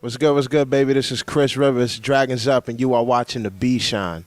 What's good, baby? This is Chris Rivers, Dragons Up, and you are watching the B Shine.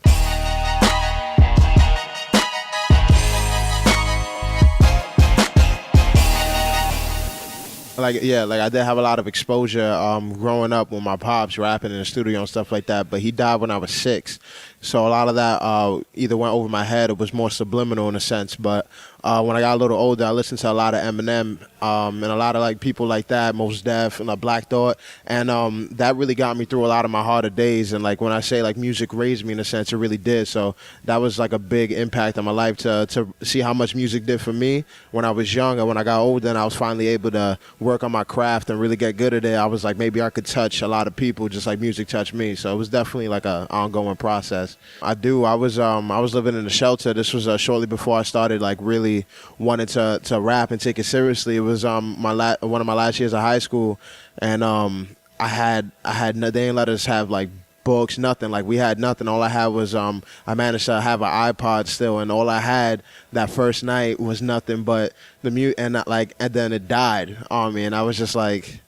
Like I did have a lot of exposure growing up with my pops rapping in the studio and stuff like that, but he died when I was 6. So a lot of that either went over my head or was more subliminal in a sense. But when I got a little older, I listened to a lot of Eminem and a lot of like people like that, Mos Def and Black Thought, and that really got me through a lot of my harder days. And like when I say like music raised me in a sense, it really did. So that was like a big impact on my life to see how much music did for me when I was young, and when I got older and I was finally able to work on my craft and really get good at it. I was like, maybe I could touch a lot of people just like music touched me. So it was definitely like a ongoing process. I was living in a shelter. This was shortly before I started like really wanting to rap and take it seriously. It was one of my last years of high school, and I had they didn't let us have like books, nothing. Like we had nothing. All I had was I managed to have an iPod still, and all I had that first night was nothing but the mute, and then it died on me, and I was just like,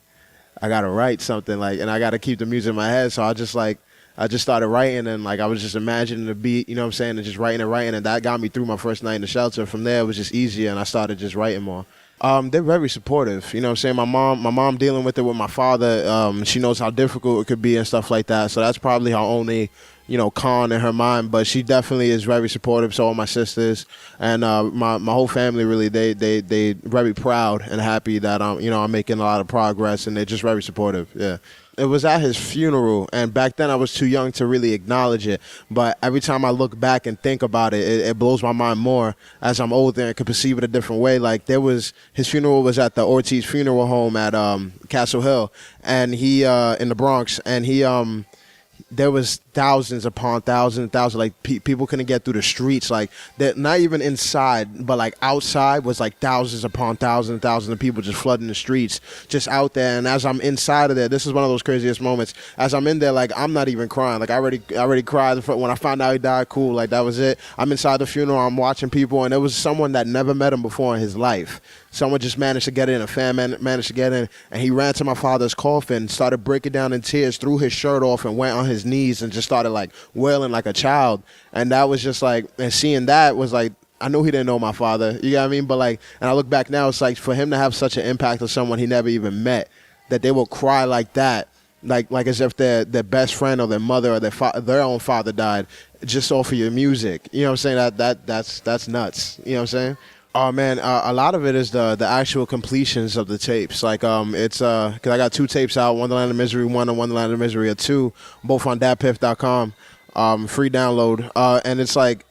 I gotta write something, like, and I gotta keep the music in my head. So I just started writing, and like I was just imagining the beat, you know what I'm saying, and just writing, and that got me through my first night in the shelter. From there, it was just easier, and I started just writing more. They're very supportive, you know what I'm saying. My mom dealing with it with my father, she knows how difficult it could be and stuff like that. So that's probably her only, con in her mind. But she definitely is very supportive. So are my sisters and my whole family. Really, they very proud and happy that I'm making a lot of progress, and they're just very supportive. Yeah. It was at his funeral, and back then I was too young to really acknowledge it. But every time I look back and think about it, it blows my mind more as I'm older and can perceive it a different way. Like his funeral was at the Ortiz Funeral Home at Castle Hill, and he in the Bronx, and there was thousands upon thousands, like people couldn't get through the streets, like that, not even inside, but like outside was like thousands upon thousands of people just flooding the streets, just out there. And as I'm inside of there, this is one of those craziest moments. As I'm in there, like I'm not even crying. Like I already cried when I found out he died. Cool, like that was it. I'm inside the funeral. I'm watching people, and it was someone that never met him before in his life. Someone just managed to get in. A fan managed to get in, and he ran to my father's coffin, started breaking down in tears, threw his shirt off, and went on his knees and just started like wailing like a child. And that was just like, and seeing that was like, I knew he didn't know my father, you know what I mean? But like, and I look back now, it's like for him to have such an impact on someone he never even met, that they will cry like that, like as if their best friend or their mother or their own father died, just off of your music. You know what I'm saying? That's nuts. You know what I'm saying? Oh man, a lot of it is the actual completions of the tapes. Like it's cause I got 2 tapes out, Wonderland of Misery 1 and Wonderland of Misery 2, both on datpiff.com, free download. And it's like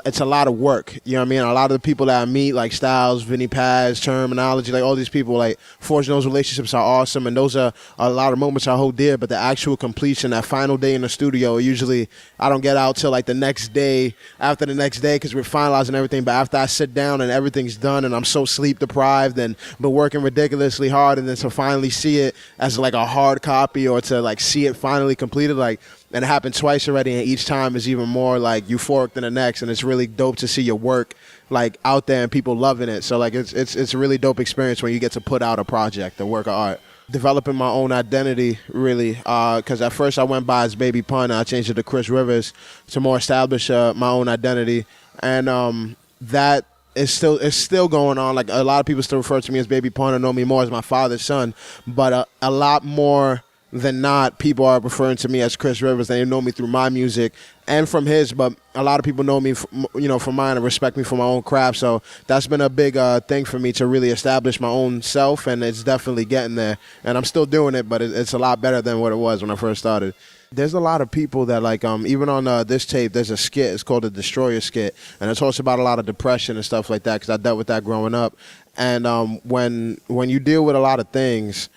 it's a lot of work, you know what I mean? A lot of the people that I meet, like Styles, Vinny Paz, Terminology, like all these people, like forging those relationships are awesome, and those are a lot of moments I hold dear. But the actual completion, that final day in the studio, usually I don't get out till like the next day, after the next day, because we're finalizing everything. But after I sit down and everything's done, and I'm so sleep deprived and been working ridiculously hard, and then to finally see it as like a hard copy, or to like see it finally completed, like. And it happened twice already, and each time is even more like euphoric than the next. And it's really dope to see your work like out there and people loving it. So like it's a really dope experience when you get to put out a project, a work of art. Developing my own identity, really, because at first I went by as Baby Pun, and I changed it to Chris Rivers to more establish my own identity, and that is still going on. Like a lot of people still refer to me as Baby Pun and know me more as my father's son, but a lot more than not, people are referring to me as Chris Rivers. They know me through my music and from his, but a lot of people know me, from mine, and respect me for my own craft. So that's been a big thing for me to really establish my own self, and it's definitely getting there. And I'm still doing it, but it's a lot better than what it was when I first started. There's a lot of people that like, even on this tape, there's a skit. It's called the Destroyer skit, and it talks about a lot of depression and stuff like that, because I dealt with that growing up. And when you deal with a lot of things,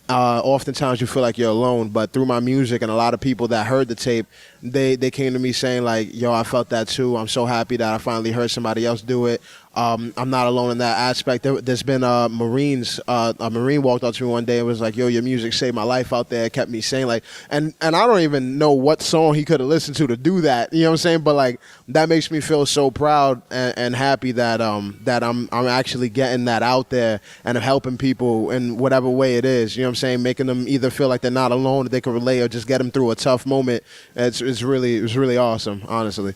oftentimes you feel like you're alone. But through my music and a lot of people that heard the tape, they came to me saying like, yo, I felt that too. I'm so happy that I finally heard somebody else do it. I'm not alone in that aspect. There's been Marines. A Marine walked up to me one day and was like, "Yo, your music saved my life out there." It kept me sane. Like, and I don't even know what song he could have listened to do that. You know what I'm saying? But like, that makes me feel so proud and happy that that I'm actually getting that out there and I'm helping people in whatever way it is. You know what I'm saying? Making them either feel like they're not alone, that they can relate, or just get them through a tough moment. It's really awesome, honestly.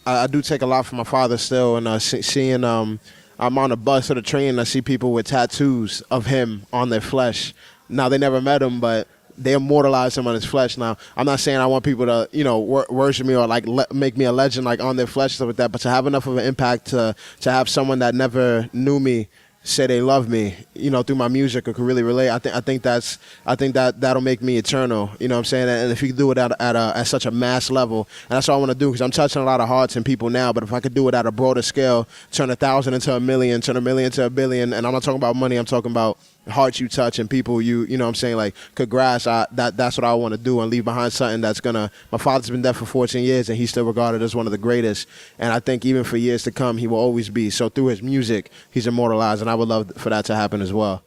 I do take a lot from my father still, and seeing I'm on a bus or the train and I see people with tattoos of him on their flesh. Now, they never met him, but they immortalized him on his flesh. Now, I'm not saying I want people to, worship me or like make me a legend like on their flesh, stuff like that, but to have enough of an impact to have someone that never knew me say they love me, through my music, or could really relate. I think that'll make me eternal. You know what I'm saying? And if you can do it at such a mass level, and that's what I want to do, because I'm touching a lot of hearts and people now. But if I could do it at a broader scale, turn 1,000 into 1,000,000, turn 1,000,000 into 1,000,000,000, and I'm not talking about money. I'm talking about hearts you touch and people you know what I'm saying, like, could grasp. That's what I want to do, and leave behind something that's gonna. My father's been dead for 14 years and he's still regarded as one of the greatest, and I think even for years to come he will always be. So through his music he's immortalized, and I would love for that to happen as well.